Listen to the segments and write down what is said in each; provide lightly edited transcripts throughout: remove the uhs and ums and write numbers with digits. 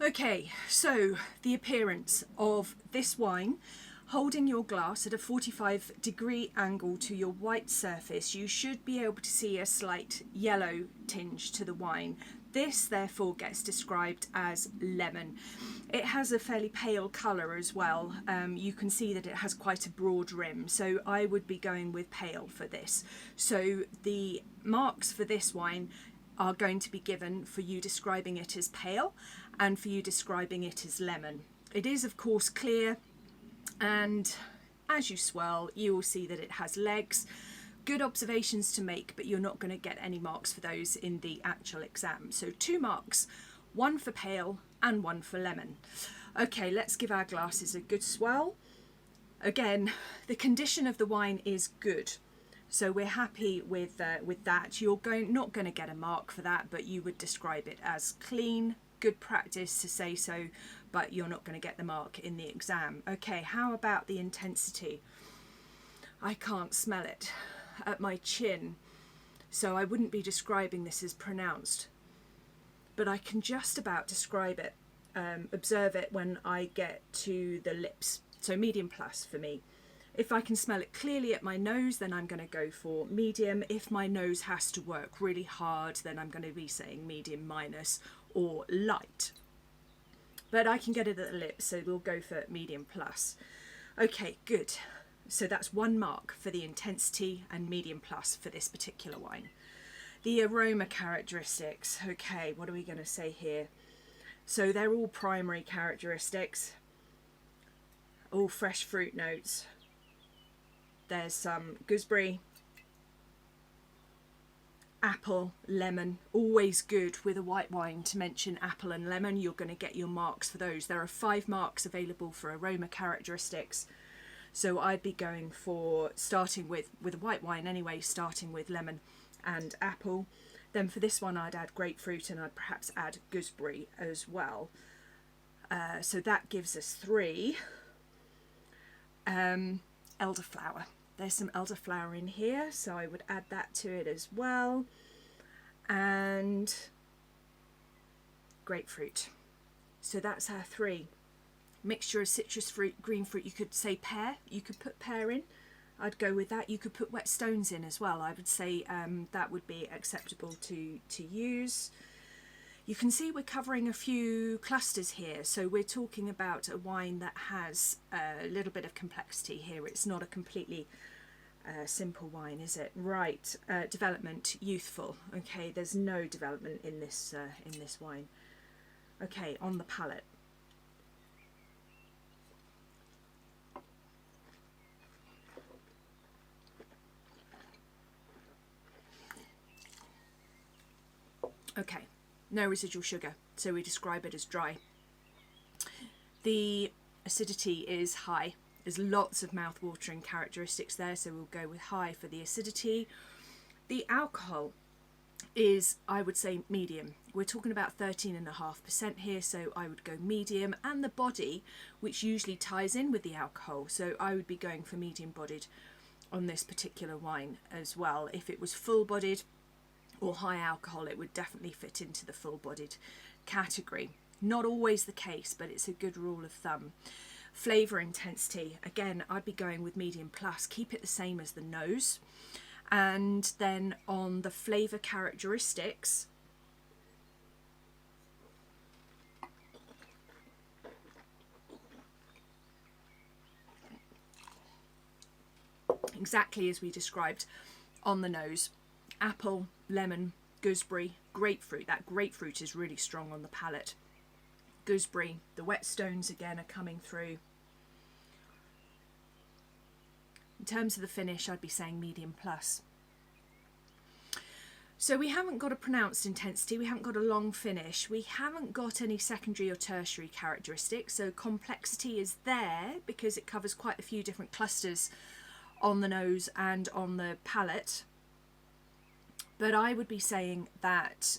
Okay, so the appearance of this wine, holding your glass at a 45-degree angle to your white surface, you should be able to see a slight yellow tinge to the wine. This therefore gets described as lemon. It has a fairly pale colour as well. You can see that it has quite a broad rim, so I would be going with pale for this. So the marks for this wine are going to be given for you describing it as pale and for you describing it as lemon. It is of course clear, and as you swirl you will see that it has legs. Good observations to make, but you're not going to get any marks for those in the actual exam. So 2 marks, 1 for pale and 1 for lemon. Okay, let's give our glasses a good swirl. Again, the condition of the wine is good, so we're happy with that. You're not going to get a mark for that, but you would describe it as clean. Good practice to say so, but you're not going to get the mark in the exam. Okay, how about the intensity? I can't smell it at my chin, so I wouldn't be describing this as pronounced, but I can just about describe it, observe it when I get to the lips. So medium plus for me. If I can smell it clearly at my nose, then I'm going to go for medium. If my nose has to work really hard, then I'm going to be saying medium minus or light. But I can get it at the lips, so we'll go for medium plus. Okay, good. So that's 1 mark for the intensity and medium plus for this particular wine. The aroma characteristics. Okay, what are we going to say here? So they're all primary characteristics, all fresh fruit notes. There's some gooseberry, apple, lemon. Always good with a white wine to mention apple and lemon. You're going to get your marks for those. There are 5 marks available for aroma characteristics. So I'd be going for, starting with a white wine anyway, starting with lemon and apple. Then for this one I'd add grapefruit, and I'd perhaps add gooseberry as well. So that gives us 3. Elderflower. There's some elderflower in here, so I would add that to it as well. And grapefruit. So that's our 3. Mixture of citrus fruit, green fruit. You could say pear. You could put pear in. I'd go with that. You could put wet stones in as well. I would say that would be acceptable to use. You can see we're covering a few clusters here. So we're talking about a wine that has a little bit of complexity here. It's not a completely simple wine, is it? Right. Development, youthful. Okay, there's no development in this wine. Okay, on the palate. Okay, no residual sugar, so we describe it as dry. The acidity is high. There's lots of mouth-watering characteristics there, so we'll go with high for the acidity. The alcohol is, I would say, medium. We're talking about 13.5% here, so I would go medium. And the body, which usually ties in with the alcohol, so I would be going for medium-bodied on this particular wine as well. If it was full-bodied or high alcohol, it would definitely fit into the full-bodied category. Not always the case, but it's a good rule of thumb. Flavour intensity, again, I'd be going with medium plus. Keep it the same as the nose. And then on the flavour characteristics, exactly as we described on the nose. Apple, lemon, gooseberry, grapefruit. That grapefruit is really strong on the palate. Gooseberry, the wet stones again are coming through. In terms of the finish, I'd be saying medium plus. So we haven't got a pronounced intensity, we haven't got a long finish, we haven't got any secondary or tertiary characteristics, so complexity is there because it covers quite a few different clusters on the nose and on the palate. But I would be saying that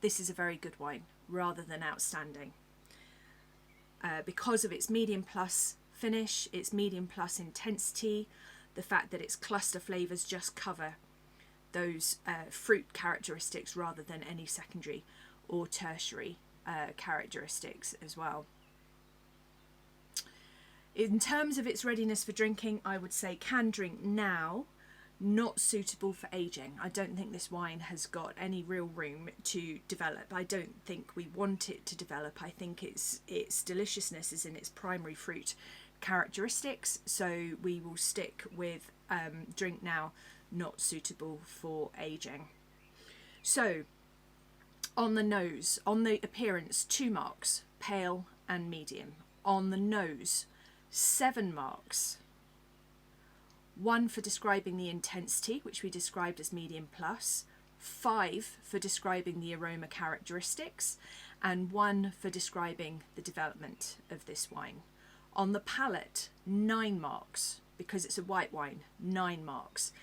this is a very good wine rather than outstanding. Because of its medium plus finish, its medium plus intensity, the fact that its cluster flavours just cover those fruit characteristics rather than any secondary or tertiary characteristics as well. In terms of its readiness for drinking, I would say can drink now, not suitable for aging. I don't think this wine has got any real room to develop. I don't think we want it to develop. I think its deliciousness is in its primary fruit characteristics, so we will stick with drink now, not suitable for aging. So on the nose, on the appearance, 2 marks, pale and medium. On the nose, 7 marks. 1 for describing the intensity, which we described as medium plus, 5 for describing the aroma characteristics, and 1 for describing the development of this wine. On the palate, 9 marks, because it's a white wine, 9 marks,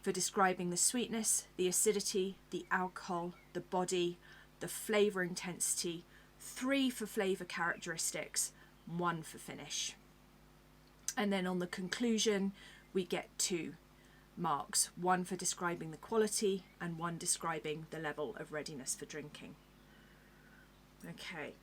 for describing the sweetness, the acidity, the alcohol, the body, the flavour intensity, 3 for flavour characteristics, 1 for finish. And then on the conclusion, we get 2 marks, 1 for describing the quality and 1 describing the level of readiness for drinking. Okay.